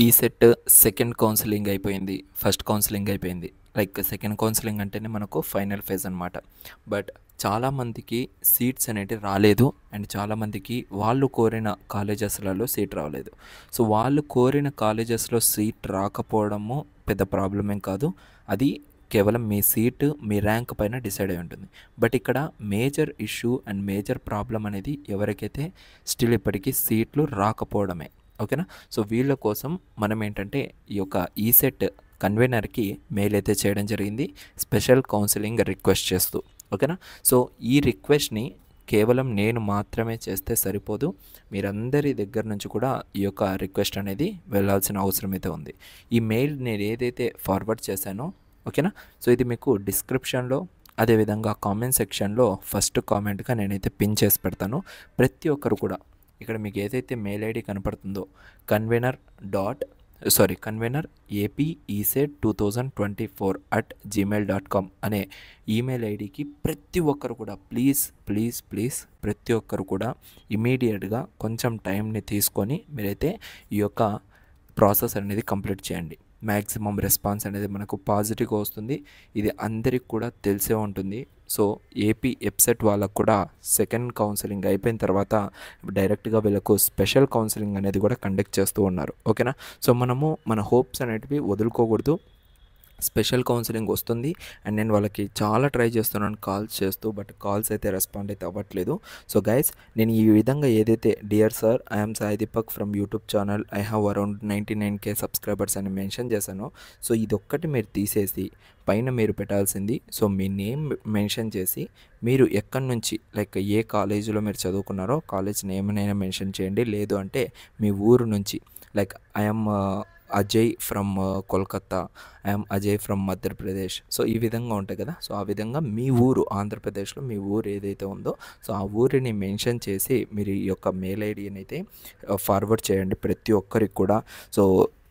ఈ set second counselling అయిపోయింది. First counselling అయిపోయింది. లైక్ సెకండ్ కౌన్సిలింగ్ అంటేనే మనకు ఫైనల్ ఫేజ్ అనమాట. బట్ చాలామందికి సీట్స్ అనేటివి రాలేదు. అండ్ చాలామందికి వాళ్ళు కోరిన కాలేజెస్లలో సీట్ రాలేదు. సో వాళ్ళు కోరిన కాలేజెస్లో సీట్ రాకపోవడము పెద్ద ప్రాబ్లం ఏం కాదు. అది కేవలం మీ సీటు మీ ర్యాంక్ పైన డిసైడ్ అయి ఉంటుంది. బట్ ఇక్కడ major issue and major problem అనేది ఎవరికైతే స్టిల్ ఇప్పటికీ సీట్లు రాకపోవడమే. ఓకేనా. సో వీళ్ళ కోసం మనం ఏంటంటే ఈ యొక్క ఈసెట్ కన్వీనర్కి మెయిల్ అయితే చేయడం జరిగింది, స్పెషల్ కౌన్సిలింగ్ రిక్వెస్ట్ చేస్తూ. ఓకేనా. సో ఈ రిక్వెస్ట్ని కేవలం నేను మాత్రమే చేస్తే సరిపోదు, మీరందరి దగ్గర నుంచి కూడా ఈ యొక్క రిక్వెస్ట్ అనేది వెళ్ళాల్సిన అవసరం అయితే ఉంది. ఈ మెయిల్ నేను ఏదైతే ఫార్వర్డ్ చేశానో, ఓకేనా, సో ఇది మీకు డిస్క్రిప్షన్లో అదేవిధంగా కామెంట్ సెక్షన్లో ఫస్ట్ కామెంట్గా నేనైతే పిన్ చేసి పెడతాను. ప్రతి ఒక్కరు కూడా ఇక్కడ మీకు ఏదైతే మెయిల్ ఐడి కనపడుతుందో కన్వీనర్ ఏపీ ఈసెట్ 2024@gmail.com అనే ఈమెయిల్ ఐడికి ప్రతి ఒక్కరు కూడా ప్లీజ్ ప్రతి ఒక్కరు కూడా ఇమీడియట్గా కొంచెం టైంని తీసుకొని మీరైతే ఈ యొక్క ప్రాసెస్ అనేది కంప్లీట్ చేయండి. మ్యాక్సిమం రెస్పాన్స్ అనేది మనకు పాజిటివ్గా వస్తుంది. ఇది అందరికి కూడా తెలిసే ఉంటుంది. సో ఏపీ ఎప్సెట్ వాళ్ళకు కూడా సెకండ్ కౌన్సిలింగ్ అయిపోయిన తర్వాత డైరెక్ట్గా వీళ్ళకు స్పెషల్ కౌన్సిలింగ్ అనేది కూడా కండక్ట్ చేస్తూ ఉన్నారు. ఓకేనా. సో మనము మన హోప్స్ అనేటివి వదులుకోకూడదు. స్పెషల్ కౌన్సిలింగ్ వస్తుంది అండ్ నేను వాళ్ళకి చాలా ట్రై చేస్తున్నాను కాల్స్ చేస్తూ, బట్ కాల్స్ అయితే రెస్పాండ్ అయితే అవ్వట్లేదు. సో గైస్, నేను ఈ విధంగా ఏదైతే dear sir I'm Sai Deepak from YouTube channel, I have around 99K subscribers అని మెన్షన్ చేశాను. సో ఇదొక్కటి మీరు తీసేసి పైన మీరు పెట్టాల్సింది, సో మీ నేమ్ మెన్షన్ చేసి మీరు ఎక్కడి నుంచి లైక్ ఏ కాలేజీలో మీరు చదువుకున్నారో కాలేజ్ నేమ్నైనా మెన్షన్ చేయండి. లేదు అంటే మీ ఊరు నుంచి like I'm Ajay from Kolkata, I'm Ajay from Madhya Pradesh. So ఈ విధంగా ఉంటాయి కదా. సో ఆ విధంగా మీ ఊరు ఆంధ్రప్రదేశ్లో మీ ఊరు ఏదైతే ఉందో సో ఆ ఊరిని మెన్షన్ చేసి మీరు ఈ యొక్క మెయిల్ ఐడిని అయితే ఫార్వర్డ్ చేయండి ప్రతి ఒక్కరికి కూడా. సో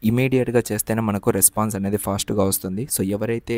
ఇమీడియట్గా చేస్తేనే మనకు రెస్పాన్స్ అనేది ఫాస్ట్గా వస్తుంది. సో ఎవరైతే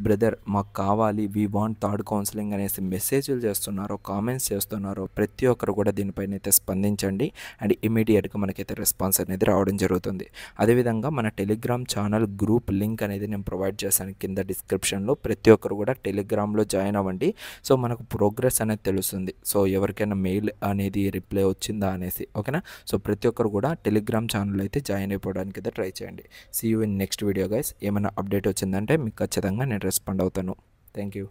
బ్రదర్ మాకు కావాలి, వీ వాంట్ థర్డ్ కౌన్సిలింగ్ అనేసి మెసేజ్లు చేస్తున్నారో, కామెంట్స్ చేస్తున్నారో ప్రతి ఒక్కరు కూడా దీనిపైన అయితే స్పందించండి అండ్ ఇమీడియట్గా మనకైతే రెస్పాన్స్ అనేది రావడం జరుగుతుంది. అదేవిధంగా మన టెలిగ్రామ్ ఛానల్ గ్రూప్ లింక్ అనేది నేను ప్రొవైడ్ చేశాను కింద డిస్క్రిప్షన్లో. ప్రతి ఒక్కరు కూడా టెలిగ్రామ్లో జాయిన్ అవ్వండి. సో మనకు ప్రోగ్రెస్ అనేది తెలుస్తుంది. సో ఎవరికైనా మెయిల్ అనేది రిప్లై వచ్చిందా అనేసి. ఓకేనా. సో ప్రతి ఒక్కరు కూడా టెలిగ్రామ్ ఛానల్ అయితే జాయిన్ అయిపోవడానికి అయితే ట్రై చేయండి. See you in next video guys. ఏమైనా అప్డేట్ వచ్చిందంటే మీకు ఖచ్చితంగా నేను రెస్పాండ్ అవుతాను. Thank you.